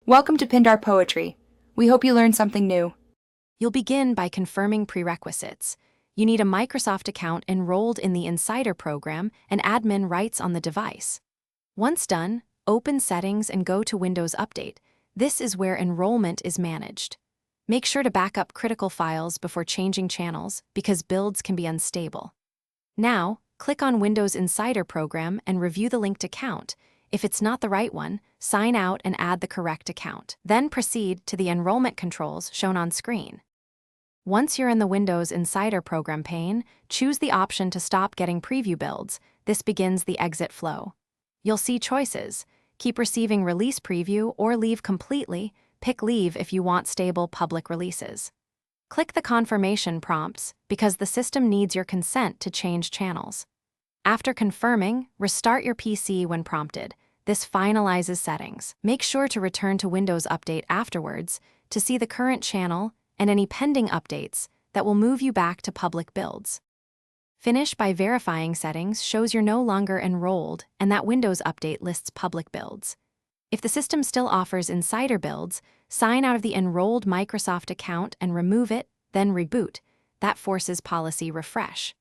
Welcome to Pindar Poetry. We hope you learned something new. You'll begin by confirming prerequisites. You need a Microsoft account enrolled in the Insider program and admin rights on the device. Once done, open Settings and go to Windows Update. This is where enrollment is managed. Make sure to back up critical files before changing channels because builds can be unstable. Now, click on Windows Insider program and review the linked account. If it's not the right one, sign out and add the correct account. Then proceed to the enrollment controls shown on screen. Once you're in the Windows Insider program pane, choose the option to stop getting preview builds. This begins the exit flow. You'll see choices. Keep receiving release preview or leave completely. Pick leave if you want stable public releases. Click the confirmation prompts because the system needs your consent to change channels. After confirming, restart your PC when prompted. This finalizes settings. Make sure to return to Windows Update afterwards to see the current channel and any pending updates that will move you back to public builds. Finish by verifying settings shows you're no longer enrolled and that Windows Update lists public builds. If the system still offers insider builds, sign out of the enrolled Microsoft account and remove it, then reboot. That forces policy refresh.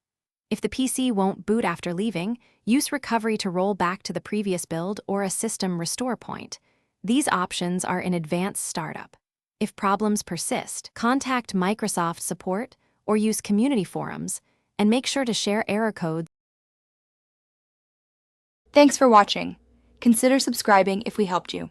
If the PC won't boot after leaving, use recovery to roll back to the previous build or a system restore point. These options are in advanced startup. If problems persist, contact Microsoft support or use community forums, and make sure to share error codes. Thanks for watching. Consider subscribing if we helped you.